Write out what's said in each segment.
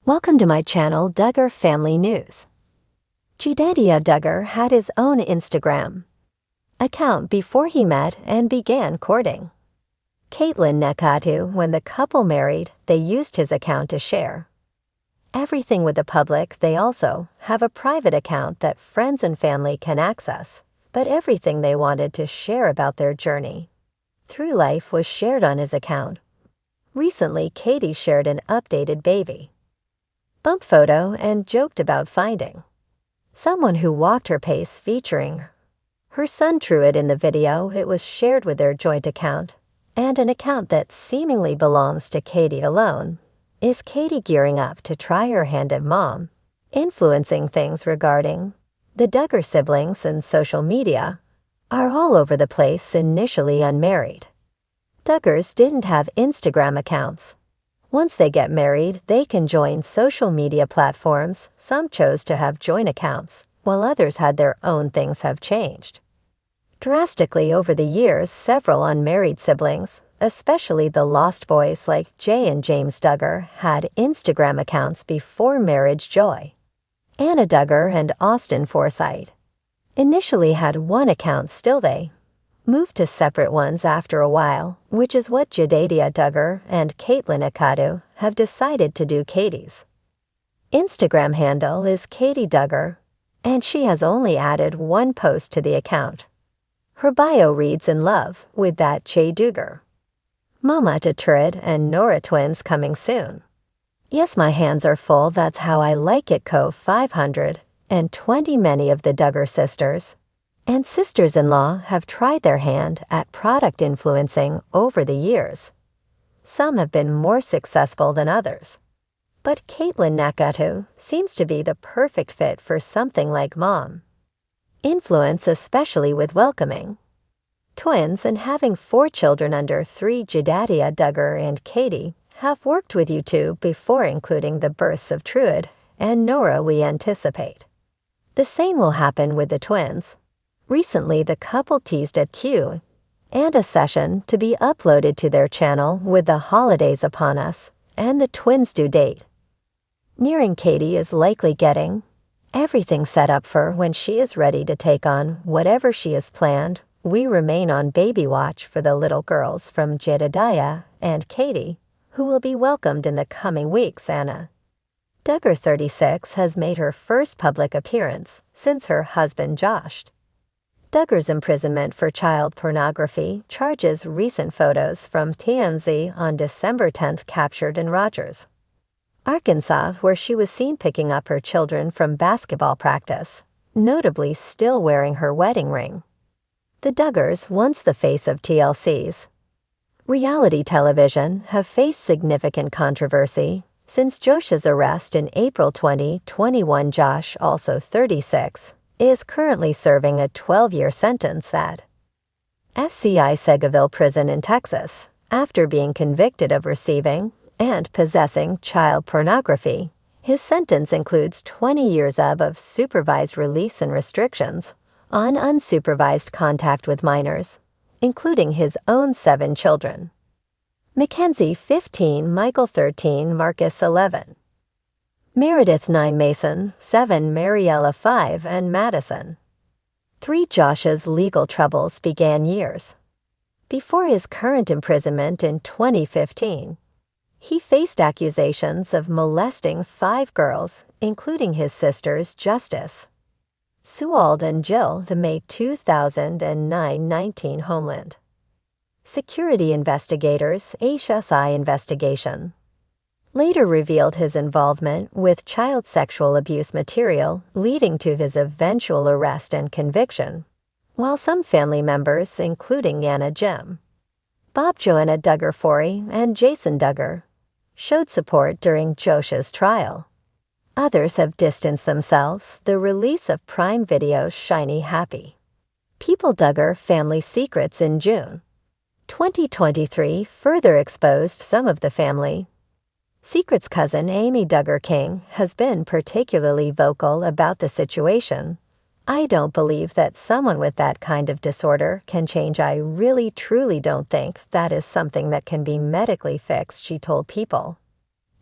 Welcome to my channel, Duggar Family News. Jedidiah Duggar had his own Instagram account before he met and began courting Katelyn Nakatsu. When the couple married, they used his account to share everything with the public. They also have a private account that friends and family can access, but everything they wanted to share about their journey through life was shared on his account. Recently, Katie shared an updated baby bump photo and joked about finding someone who walked her pace, featuring her son Truett in the video. It was shared with their joint account, and an account that seemingly belongs to Katie alone. Is Katie gearing up to try her hand at mom influencing things regarding the Duggar siblings? And social media are all over the place. Initially unmarried, Duggars didn't have Instagram accounts. Once they get married, they can join social media platforms. Some chose to have joint accounts, while others had their own. Things have changed drastically over the years. Several unmarried siblings, especially the Lost Boys like Jay and James Duggar, had Instagram accounts before marriage. Joy, Anna Duggar, and Austin Forsythe initially had one account. Still, they moved to separate ones after a while, which is what Jedidiah Duggar and Katelyn Nakatsu have decided to do. Katie's Instagram handle is Katie Duggar, and she has only added one post to the account. Her bio reads, "In love with that Jedidiah Duggar. Mama to Truett and Nora twins coming soon. Yes, my hands are full, that's how I like it." Co 520. Many of the Duggar sisters and sisters-in-law have tried their hand at product influencing over the years. Some have been more successful than others, but Katelyn Nakatsu seems to be the perfect fit for something like mom influence, especially with welcoming twins and having 4 children under 3. Jedidiah Duggar and Katie have worked with YouTube before, including the births of Truett and Nora. We anticipate the same will happen with the twins. Recently, the couple teased a Q&A session to be uploaded to their channel with the holidays upon us and the twins' due date nearing. Katie is likely getting everything set up for when she is ready to take on whatever she has planned. We remain on baby watch for the little girls from Jedidiah and Katie, who will be welcomed in the coming weeks. Anna Duggar, 36, has made her first public appearance since her husband Josh Duggar's imprisonment for child pornography charges. Recent photos from TMZ on December 10 captured in Rogers, Arkansas, where she was seen picking up her children from basketball practice, notably still wearing her wedding ring. The Duggars, once the face of TLC's reality television, have faced significant controversy since Josh's arrest in April 2021. Josh, also 36, is currently serving a 12-year sentence at FCI Segerville Prison in Texas after being convicted of receiving and possessing child pornography. His sentence includes 20 years of supervised release and restrictions on unsupervised contact with minors, including his own 7 children. Mackenzie, 15, Michael, 13, Marcus, 11, Meredith, 9, Mason, 7, Mariella, 5, and Madison, 3. Josh's legal troubles began years before his current imprisonment in 2015. He faced accusations of molesting 5 girls, including his sisters Justice Sewald and Jill. The May 2009-19 Homeland Security investigators HSI investigation later revealed his involvement with child sexual abuse material, leading to his eventual arrest and conviction, while some family members, including Anna, Jim, Bob, Joanna Duggar, Forey, and Jason Duggar, showed support during Josh's trial. Others have distanced themselves. The release of Prime Video's Shiny Happy People Duggar family secrets in June 2023 further exposed some of the family secrets. Cousin Amy Duggar King has been particularly vocal about the situation. "I don't believe that someone with that kind of disorder can change. I really truly don't think that is something that can be medically fixed," she told People.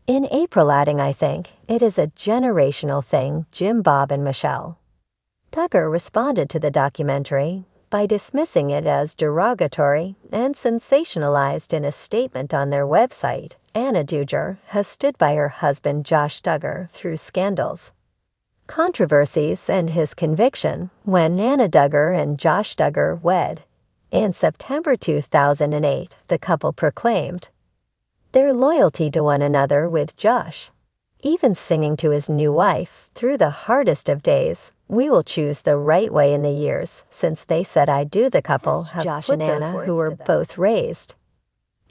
In April adding, "I think it is a generational thing, Jim, Bob, and Michelle." Duggar responded to the documentary by dismissing it as derogatory and sensationalized in a statement on their website. Anna Duggar has stood by her husband Josh Duggar through scandals, controversies, and his conviction when Anna Duggar and Josh Duggar wed. In September 2008, the couple proclaimed their loyalty to one another, with Josh even singing to his new wife, "Through the hardest of days, we will choose the right way in the years since they said I do." The couple have Josh and Anna, who were both raised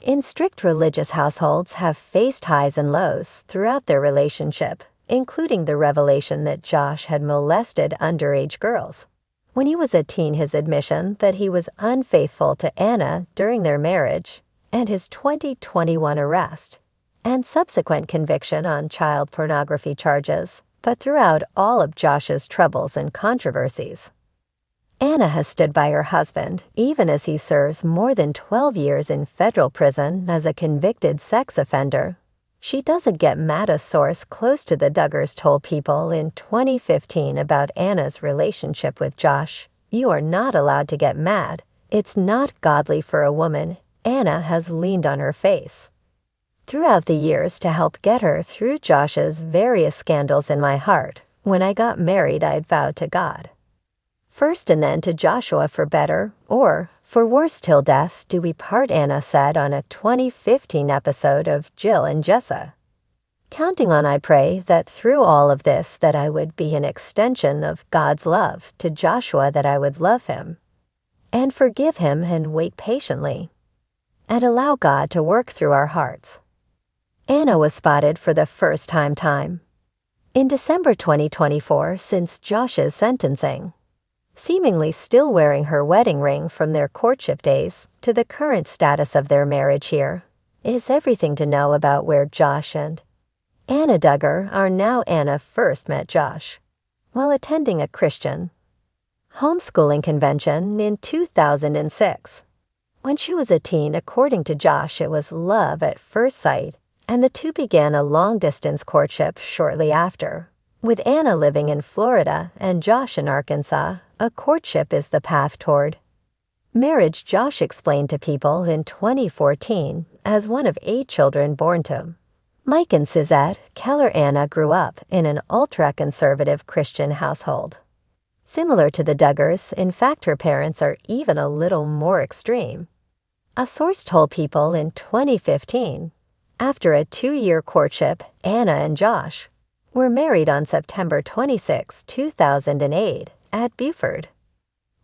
in strict religious households, have faced highs and lows throughout their relationship, including the revelation that Josh had molested underage girls. When he was a teen, his admission that he was unfaithful to Anna during their marriage, and his 2021 arrest and subsequent conviction on child pornography charges. But throughout all of Josh's troubles and controversies, Anna has stood by her husband, even as he serves more than 12 years in federal prison as a convicted sex offender. She doesn't get mad. A source close to the Duggars told People in 2015 about Anna's relationship with Josh, "You are not allowed to get mad. It's not godly for a woman." Anna has leaned on her face throughout the years to help get her through Josh's various scandals. "In my heart, when I got married, I'd vowed to God first and then to Joshua, for better or for worse till death do we part," Anna said on a 2015 episode of Jill and Jessa. "Counting on, I pray, that through all of this that I would be an extension of God's love to Joshua, that I would love him and forgive him and wait patiently and allow God to work through our hearts." Anna was spotted for the first time in December 2024 since Josh's sentencing, seemingly still wearing her wedding ring from their courtship days. To the current status of their marriage, here is everything to know about where Josh and Anna Duggar are now. Anna first met Josh while attending a Christian homeschooling convention in 2006. When she was a teen, according to Josh, it was love at first sight, and the two began a long-distance courtship shortly after. With Anna living in Florida and Josh in Arkansas, a courtship is the path toward marriage, Josh explained to People in 2014 as one of 8 children born to Mike and Suzette Keller. Anna grew up in an ultra-conservative Christian household, similar to the Duggars. In fact, her parents are even a little more extreme. A source told People in 2015, after a 2-year courtship, Anna and Josh were married on September 26, 2008, at Buford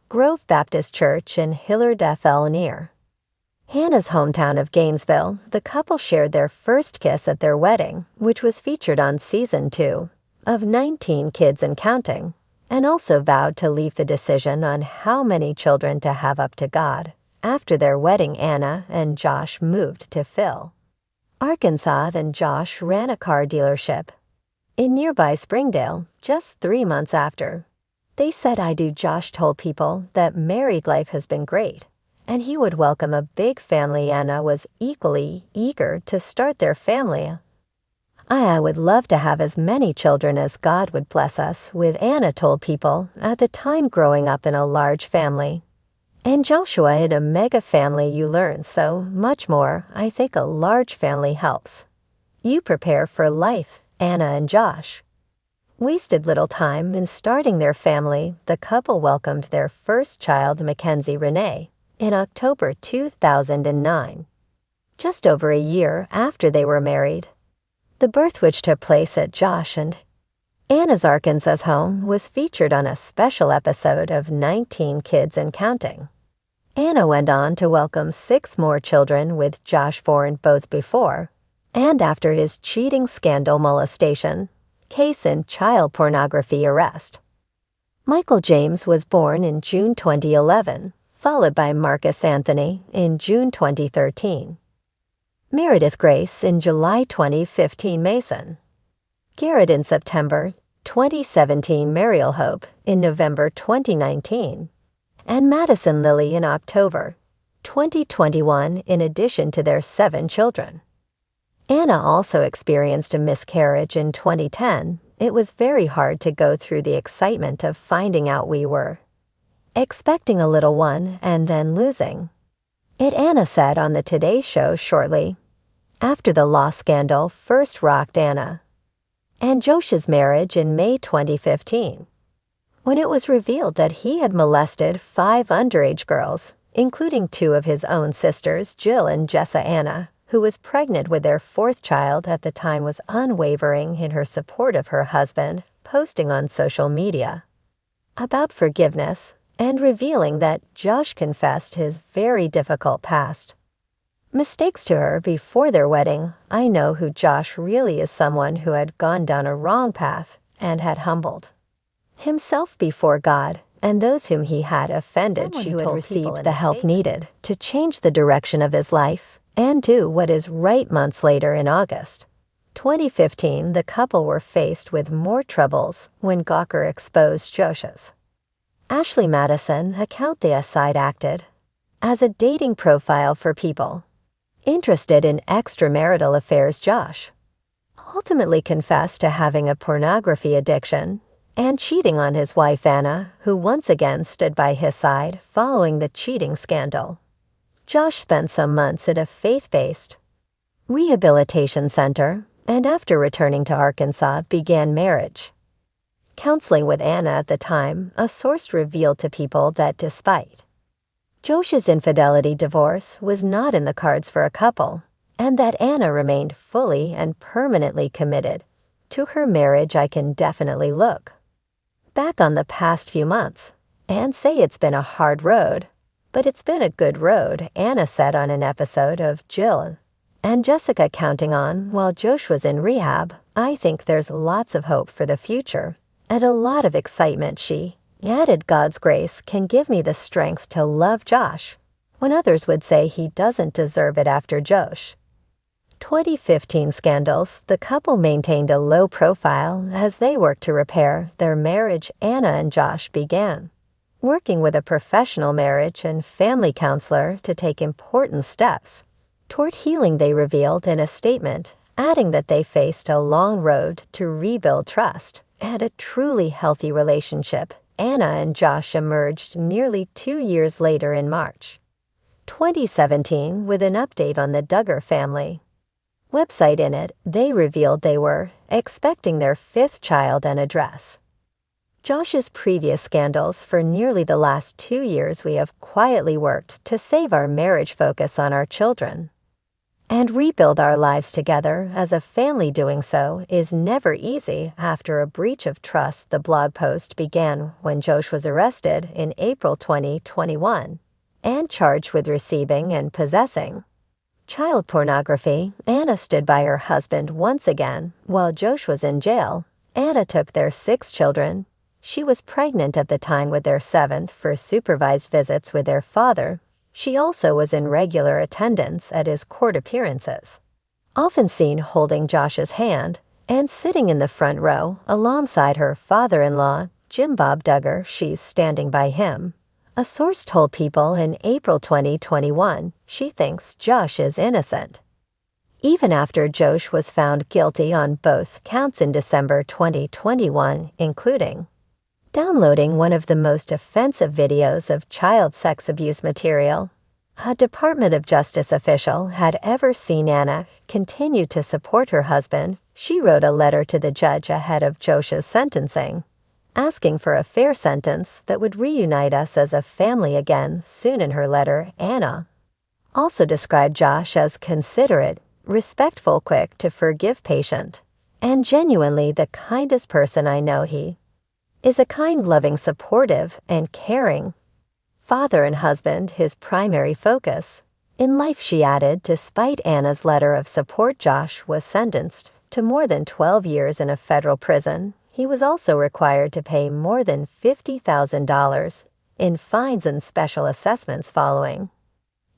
Grove Baptist Church in Hillard, FL, near Anna's hometown of Gainesville. The couple shared their first kiss at their wedding, which was featured on Season 2 of 19 Kids and Counting, and also vowed to leave the decision on how many children to have up to God. After their wedding, Anna and Josh moved to Phil, Arkansas. Then Josh ran a car dealership in nearby Springdale just 3 months after. They said, "I do." Josh told People that married life has been great, and he would welcome a big family. Anna was equally eager to start their family. I would love to have as many children as God would bless us with," Anna told People, at the time growing up in a large family. And Joshua in a mega family. "You learn so much more. I think a large family helps you prepare for life." Anna and Josh wasted little time in starting their family. The couple welcomed their first child, Mackenzie Renee, in October 2009, just over a year after they were married. The birth, which took place at Josh and Anna's Arkansas home, was featured on a special episode of 19 Kids and Counting. Anna went on to welcome 6 more children with Josh, born both before and after his cheating scandal, molestation case, and child pornography arrest. Michael James was born in June 2011, followed by Marcus Anthony in June 2013. Meredith Grace in July 2015, Mason Garrett in September 2017, Mariel Hope in November 2019, and Madison Lily in October 2021, in addition to their 7 children. Anna also experienced a miscarriage in 2010. It was very hard to go through the excitement of finding out we were expecting a little one and then losing it. Anna said on the Today Show shortly after the loss scandal first rocked Anna and Josh's marriage in May 2015, when it was revealed that he had molested 5 underage girls, including 2 of his own sisters, Jill and Jessa. Anna, who was pregnant with their 4th child at the time, was unwavering in her support of her husband, posting on social media about forgiveness and revealing that Josh confessed his very difficult past mistakes to her before their wedding. "I know who Josh really is, someone who had gone down a wrong path and had humbled himself before God and those whom he had offended." She told received the help needed to change the direction of his life and do what is right. Months later, in August 2015, the couple were faced with more troubles when Gawker exposed Josh's Ashley Madison account. The site acted as a dating profile for people interested in extramarital affairs. Josh ultimately confessed to having a pornography addiction and cheating on his wife Anna, who once again stood by his side following the cheating scandal. Josh spent some months at a faith-based rehabilitation center and after returning to Arkansas began marriage counseling with Anna. At the time, a source revealed to People that despite Josh's infidelity, divorce was not in the cards for a couple, and that Anna remained fully and permanently committed to her marriage. "I can definitely look back on the past few months and say it's been a hard road, but it's been a good road," Anna said on an episode of Jill and Jessica counting on while Josh was in rehab. "I think there's lots of hope for the future and a lot of excitement." She added, "God's grace can give me the strength to love Josh when others would say he doesn't deserve it." After Josh 2015 scandals, the couple maintained a low profile as they worked to repair their marriage. Anna and Josh began working with a professional marriage and family counselor to take important steps toward healing. They revealed in a statement, adding that they faced a long road to rebuild trust and a truly healthy relationship. Anna and Josh emerged nearly 2 years later in March 2017 with an update on the Duggar family website. In it, they revealed they were expecting their 5th child and address Josh's previous scandals. "For nearly the last 2 years, we have quietly worked to save our marriage, focus on our children, and rebuild our lives together as a family. Doing so is never easy after a breach of trust." The blog post began when Josh was arrested in April 2021 and charged with receiving and possessing child pornography. Anna stood by her husband once again while Josh was in jail. Anna took their 6 children. She was pregnant at the time with their 7th for supervised visits with their father. She also was in regular attendance at his court appearances, often seen holding Josh's hand and sitting in the front row alongside her father-in-law, Jim Bob Duggar. She's standing by him. A source told People in April 2021 she thinks Josh is innocent, even after Josh was found guilty on both counts in December 2021, including downloading one of the most offensive videos of child sex abuse material a Department of Justice official had ever seen. Anna continued to support her husband. She wrote a letter to the judge ahead of Josh's sentencing, asking for a fair sentence that would reunite us as a family again soon. In her letter, Anna also described Josh as considerate, respectful, quick to forgive, patient, and genuinely the kindest person I know. He is a kind, loving, supportive, and caring father and husband, his primary focus in life. She added, despite Anna's letter of support, Josh was sentenced to more than 12 years in a federal prison. He was also required to pay more than $50,000 in fines and special assessments following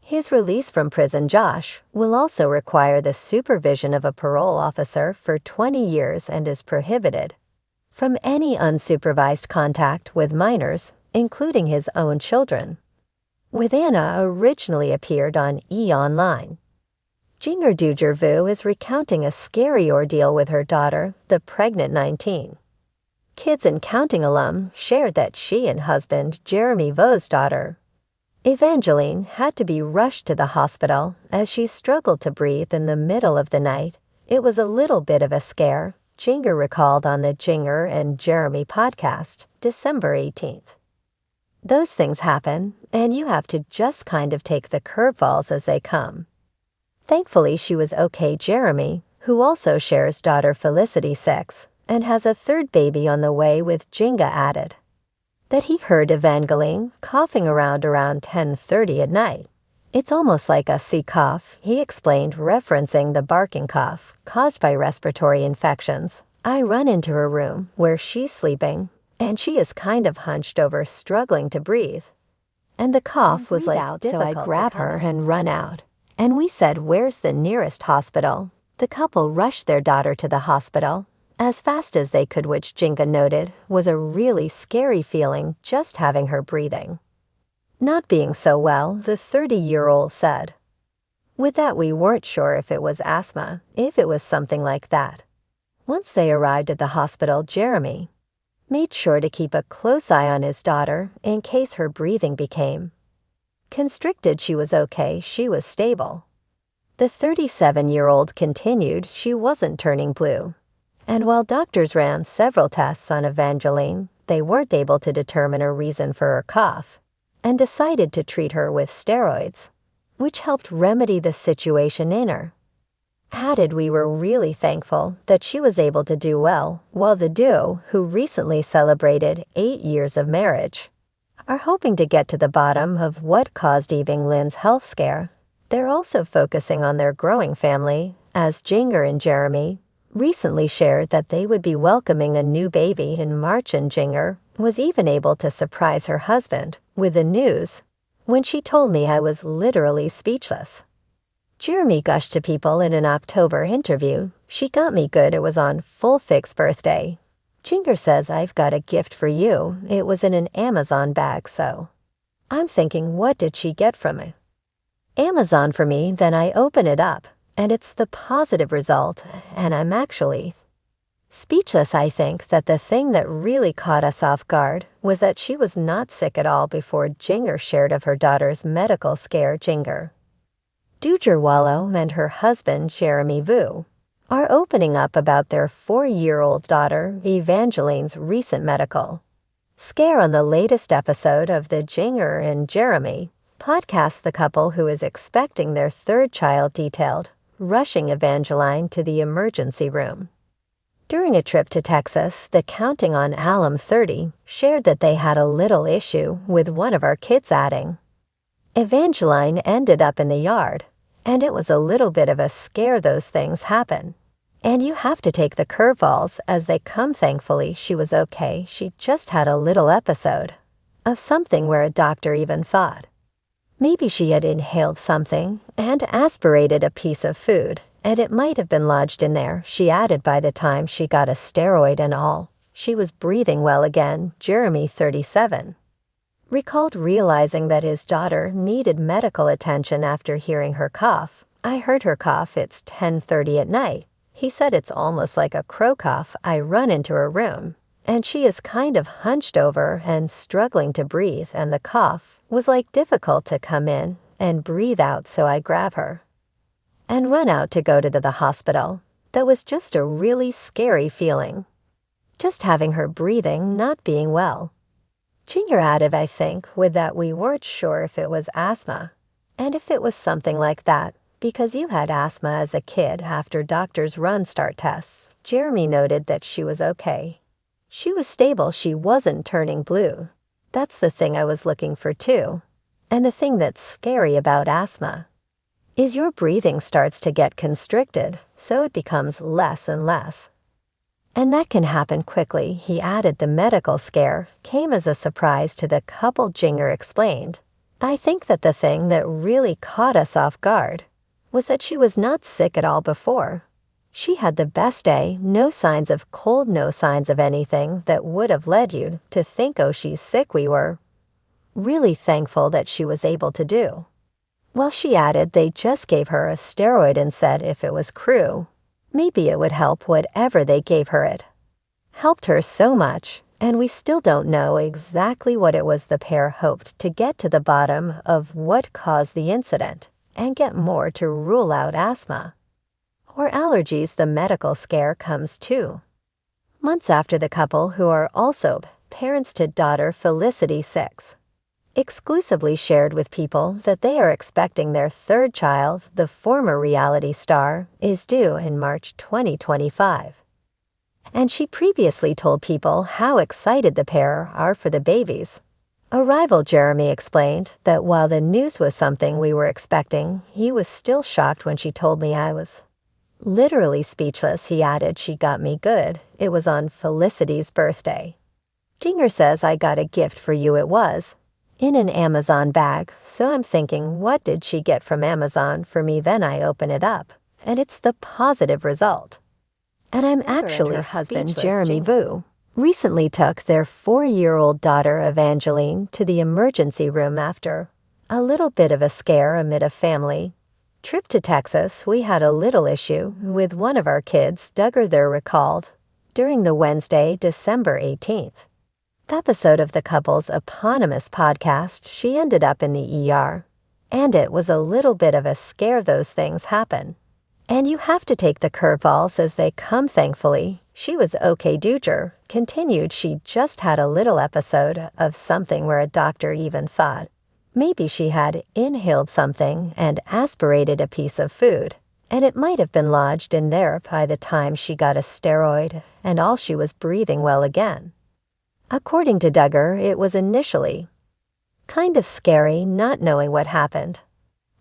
his release from prison. Josh will also require the supervision of a parole officer for 20 years and is prohibited from any unsupervised contact with minors, including his own children. With Anna originally appeared on E! Online. Jinger Duggar is recounting a scary ordeal with her daughter, the pregnant 19. Kids and Counting alum shared that she and husband Jeremy Vu's daughter, Evangeline, had to be rushed to the hospital as she struggled to breathe in the middle of the night. It was a little bit of a scare, Jinger recalled on the Jinger and Jeremy podcast, December 18th. Those things happen, and you have to just kind of take the curveballs as they come. Thankfully, she was okay. Jeremy, who also shares daughter Felicity 6 and has a third baby on the way with Jinga, added that he heard Evangeline coughing around 10:30 at night. It's almost like a sea cough, he explained, referencing the barking cough caused by respiratory infections. I run into her room where she's sleeping, and she is kind of hunched over, struggling to breathe. And the cough was like out, so I grab her and run out. And we said, "Where's the nearest hospital?" The couple rushed their daughter to the hospital as fast as they could, which Jinga noted was a really scary feeling, just having her breathing not being so well, the 30-year-old said. With that, we weren't sure if it was asthma, if it was something like that. Once they arrived at the hospital, Jeremy made sure to keep a close eye on his daughter in case her breathing became constricted. She was okay, she was stable. The 37-year-old continued she wasn't turning blue. And while doctors ran several tests on Evangeline, they weren't able to determine a reason for her cough and decided to treat her with steroids, which helped remedy the situation in her. Added, we were really thankful that she was able to do well, while the duo, who recently celebrated 8 years of marriage, are hoping to get to the bottom of what caused Evangline's health scare. They're also focusing on their growing family, as Jinger and Jeremy recently shared that they would be welcoming a new baby in March, and Jinger was even able to surprise her husband with the news. When she told me, I was literally speechless. Jeremy gushed to people in an October interview, "She got me good. It was on Full Fix birthday." Jinger says, "I've got a gift for you. It was in an Amazon bag, so I'm thinking, what did she get from it? Amazon for me." Then I open it up, and it's the positive result, and I'm actually speechless. I think that the thing that really caught us off guard was that she was not sick at all before Jinger shared of her daughter's medical scare. Jinger Duggar and her husband Jeremy Vu are opening up about their 4-year-old daughter Evangeline's recent medical scare on the latest episode of the Jinger and Jeremy podcast. The couple, who is expecting their third child, detailed rushing Evangeline to the emergency room during a trip to Texas. The Counting on Alum 30 shared that they had a little issue with one of our kids, adding, "Evangeline ended up in the yard, and it was a little bit of a scare. Those things happen, and you have to take the curveballs as they come." Thankfully, she was okay. She just had a little episode of something where a doctor even thought maybe she had inhaled something and aspirated a piece of food, and it might have been lodged in there. She added, by the time she got a steroid and all, she was breathing well again. Jeremy, 37, recalled realizing that his daughter needed medical attention after hearing her cough. "I heard her cough. It's 10:30 at night." He said, "It's almost like a crow cough. I run into her room, and she is kind of hunched over and struggling to breathe, and the cough was like difficult to come in and breathe out, so I grab her and run out to go to the hospital." That was just a really scary feeling, just having her breathing not being well. Jinger added, "I think with that, we weren't sure if it was asthma, and if it was something like that, because you had asthma as a kid after doctors run start tests." Jeremy noted that she was okay. She was stable. She wasn't turning blue. That's the thing I was looking for too. And the thing that's scary about asthma is your breathing starts to get constricted, so it becomes less and less. And that can happen quickly. He added, the medical scare came as a surprise to the couple. Jinger explained, "I think that the thing that really caught us off guard was that she was not sick at all before. She had the best day, no signs of cold, no signs of anything that would have led you to think, oh, she's sick. We were really thankful that she was able to do Well, she added they just gave her a steroid and said if it was true, maybe it would help whatever they gave her it. Helped her so much, and we still don't know exactly what it was the pair hoped to get to the bottom of what caused the incident and get more to rule out asthma. Or allergies the medical scare comes too. Months after the couple, who are also parents to daughter Felicity 6, exclusively shared with people that they are expecting their third child, the former reality star, is due in March 2025. And she previously told people how excited the pair are for the babies. A rival Jeremy explained that while the news was something we were expecting, he was still shocked when she told me I was literally speechless. He added she got me good. It was on Felicity's birthday. Duggar says I got a gift for you. It was in an Amazon bag, so I'm thinking, what did she get from Amazon for me? Then I open it up, and it's the positive result. And I'm actually her husband, Jeremy Vu, recently took their 4-year-old daughter, Evangeline, to the emergency room after a little bit of a scare amid a family trip to Texas. We had a little issue with one of our kids, Duggar there recalled, during the Wednesday, December 18th. Episode of the couple's eponymous podcast, she ended up in the ER. And it was a little bit of a scare. Those things happen. And you have to take the curveballs as they come. Thankfully, she was okay. Duggar continued she just had a little episode of something where a doctor even thought maybe she had inhaled something and aspirated a piece of food, and it might have been lodged in there by the time she got a steroid and all. She was breathing well again. According to Duggar, it was initially kind of scary not knowing what happened.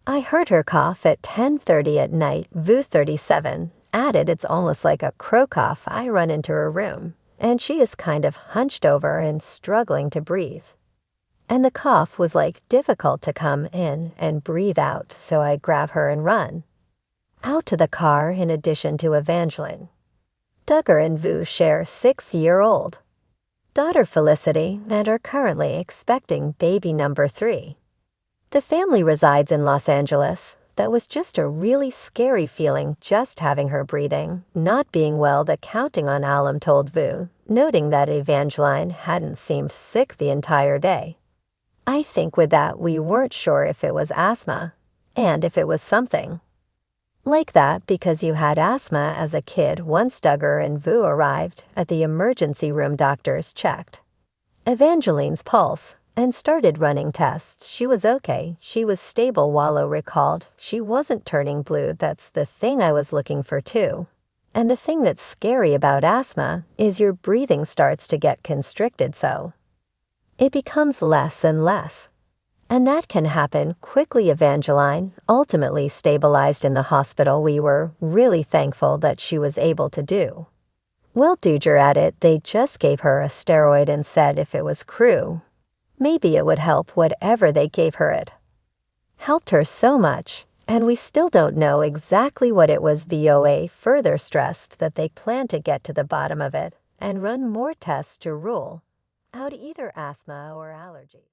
I heard her cough at 10:30 at night. Vu 37 added it's almost like a crow cough. I run into her room, and she is kind of hunched over and struggling to breathe. And the cough was like difficult to come in and breathe out, so I grab her and run out to the car. In addition to Evangeline, Duggar and Vu share 6-year-old daughter Felicity and are currently expecting baby number 3. The family resides in Los Angeles. That was just a really scary feeling, just having her breathing, not being well. The counting on alum, told Vu, noting that Evangeline hadn't seemed sick the entire day. I think with that we weren't sure if it was asthma, and if it was something like that because you had asthma as a kid. Once Duggar and Vu arrived at the emergency room, doctors checked Evangeline's pulse and started running tests. She was okay. She was stable. Wallow recalled she wasn't turning blue. That's the thing I was looking for too. And the thing that's scary about asthma is your breathing starts to get constricted, so it becomes less and less. And that can happen quickly. Evangeline ultimately stabilized in the hospital. We were really thankful that she was able to do well. Duggar added they just gave her a steroid and said if it was true, maybe it would help whatever they gave her it. Helped her so much, and we still don't know exactly what it was. VOA further stressed that they plan to get to the bottom of it and run more tests to rule out either asthma or allergy.